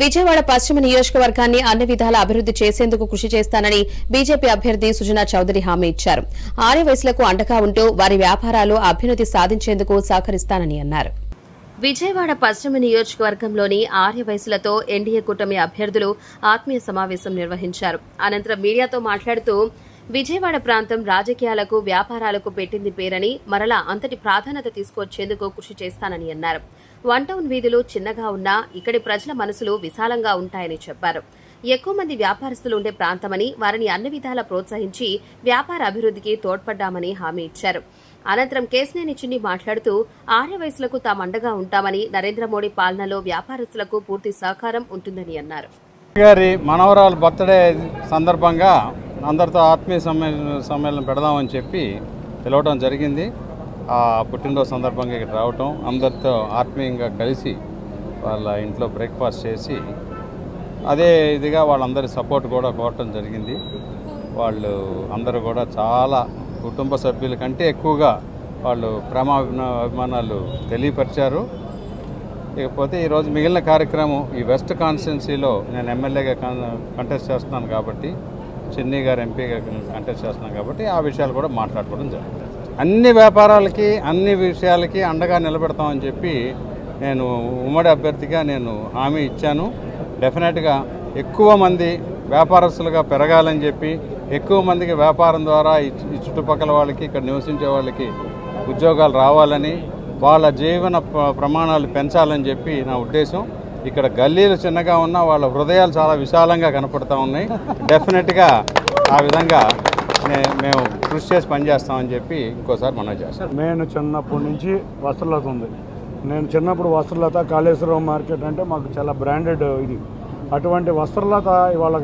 విజయవాడ పశ్చిమ నియోజకవర్గాన్ని అన్ని విధాల అభివృద్ది చేసేందుకు కృషి చేస్తానని బీజేపీ అభ్యర్థి సుజనా చౌదరి హామీ ఇచ్చారు. ఆర్యవయసులకు అండగా ఉంటూ వారి వ్యాపారాలు అభ్యున్నతి సాధించేందుకు సహకరిస్తానని అన్నారు. విజయవాడ పశ్చిమ నియోజకవర్గంలోని ఆర్యవయసులతో ఎన్డీఏ కూటమి అభ్యర్థులు ఆత్మీయ సమావేశం నిర్వహించారు. అనంతరం మీడియాతో మాట్లాడుతూ విజయవాడ ప్రాంతం రాజకీయాలకు వ్యాపారాలకు పెట్టింది పేరని మరలా అంతటి ప్రాధాన్యత తీసుకొచ్చేందుకు కృషి చేస్తానని అన్నారు. వన్ టౌన్ వీధులు చిన్నగా ఉన్నా ఇక్కడి ప్రజల మనసులు విశాలంగా ఉంటాయని చెప్పారు. ఎక్కువ మంది వ్యాపారస్తులు ఉండే ప్రాంతమని వారిని అన్ని విధాలా ప్రోత్సహించి వ్యాపార అభివృద్ధికి తోడ్పడ్డామని హామీ ఇచ్చారు. అనంతరం కేశినేని చిన్ని మాట్లాడుతూ ఆర్యవయసులకు తాము అండగా ఉంటామని, నరేంద్ర మోడీ పాలనలో వ్యాపారస్తులకు పూర్తి సహకారం ఉంటుందని అన్నారు. గారి మనవరాలు బర్త్డే సందర్భంగా అందరితో ఆత్మీయ సమ్మేళనం పెడదామని చెప్పి పిలవడం జరిగింది. ఆ పుట్టినరోజు సందర్భంగా ఇక్కడ రావటం, అందరితో ఆత్మీయంగా కలిసి వాళ్ళ ఇంట్లో బ్రేక్ఫాస్ట్ చేసి అదే ఇదిగా వాళ్ళందరి సపోర్ట్ కూడా కోరటం జరిగింది. వాళ్ళు అందరూ కూడా చాలా కుటుంబ సభ్యుల కంటే ఎక్కువగా వాళ్ళు అభిమానాలు తెలియపరిచారు. ఇకపోతే ఈరోజు మిగిలిన కార్యక్రమం ఈ వెస్ట్ కాన్స్టిట్యున్సీలో నేను ఎమ్మెల్యేగా కంటెస్ట్ చేస్తున్నాను కాబట్టి, చిన్ని గారు ఎంపీగా కంటెస్ట్ చేస్తున్నాను కాబట్టి ఆ విషయాలు కూడా మాట్లాడుకోవడం జరుగుతుంది. అన్ని వ్యాపారాలకి అన్ని విషయాలకి అండగా నిలబెడతామని చెప్పి నేను ఉమ్మడి అభ్యర్థిగా నేను హామీ ఇచ్చాను. డెఫినెట్గా ఎక్కువ మంది వ్యాపారస్తులుగా పెరగాలని చెప్పి, ఎక్కువ మందికి వ్యాపారం ద్వారా ఈ చుట్టుపక్కల వాళ్ళకి, ఇక్కడ నివసించే వాళ్ళకి ఉద్యోగాలు రావాలని, వాళ్ళ జీవన ప్రమాణాలు పెంచాలని చెప్పి నా ఉద్దేశం. ఇక్కడ గల్లీలు చిన్నగా ఉన్నా వాళ్ళ హృదయాలు చాలా విశాలంగా కనపడుతూ ఉన్నాయి. డెఫినెట్గా ఆ విధంగా మేము కృషి చేసి పనిచేస్తామని చెప్పి ఇంకోసారి మనం చేస్తాం. నేను చిన్నప్పటి నుంచి వస్త్రలత ఉంది. నేను చిన్నప్పుడు వస్త్రలత, కాళేశ్వరం మార్కెట్ అంటే మాకు చాలా బ్రాండెడ్ ఇది. అటువంటి వస్త్రలత ఇవాళ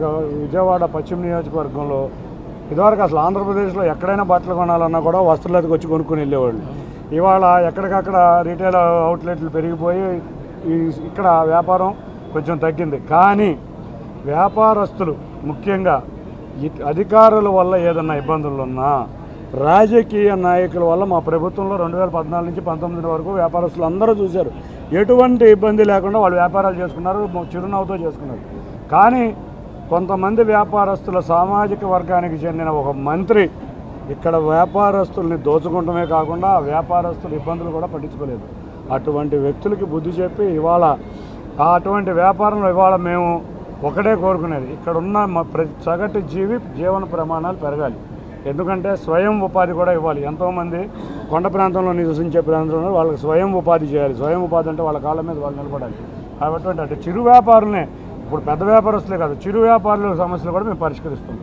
విజయవాడ పశ్చిమ నియోజకవర్గంలో ఇదివరకు అసలు ఆంధ్రప్రదేశ్లో ఎక్కడైనా బట్టలు కొనాలన్నా కూడా వస్త్రలతకు వచ్చి కొనుక్కొని వెళ్ళేవాళ్ళు. ఇవాళ ఎక్కడికక్కడ రీటైల్ అవుట్లెట్లు పెరిగిపోయి ఇక్కడ వ్యాపారం కొంచెం తగ్గింది. కానీ వ్యాపారస్తులు ముఖ్యంగా అధికారుల వల్ల ఏదన్నా ఇబ్బందులు ఉన్నా, రాజకీయ నాయకుల వల్ల మా ప్రభుత్వంలో 2014 నుంచి 19 వరకు వ్యాపారస్తులు అందరూ చూశారు. ఎటువంటి ఇబ్బంది లేకుండా వాళ్ళు వ్యాపారాలు చేసుకున్నారు, చిరునవ్వుతో చేసుకున్నారు. కానీ కొంతమంది వ్యాపారస్తుల సామాజిక వర్గానికి చెందిన ఒక మంత్రి ఇక్కడ వ్యాపారస్తుల్ని దోచుకుంటమే కాకుండా వ్యాపారస్తుల ఇబ్బందులు కూడా పట్టించుకోలేదు. అటువంటి వ్యక్తులకి బుద్ధి చెప్పి ఇవాళ అటువంటి వ్యాపారంలో ఇవాళ మేము ఒకటే కోరుకునేది, ఇక్కడ ఉన్న సగటు జీవన ప్రమాణాలు పెరగాలి. ఎందుకంటే స్వయం ఉపాధి కూడా ఇవ్వాలి. ఎంతోమంది కొండ ప్రాంతంలో నివసించే ప్రాంతంలో వాళ్ళకి స్వయం ఉపాధి చేయాలి. స్వయం ఉపాధి అంటే వాళ్ళ కాళ్ళ మీద వాళ్ళు నిలబడాలి. కాబట్టి అంటే చిరు వ్యాపారులనే, ఇప్పుడు పెద్ద వ్యాపారస్తులే కాదు, చిరు వ్యాపారుల సమస్యలు కూడా మేము పరిష్కరిస్తాం.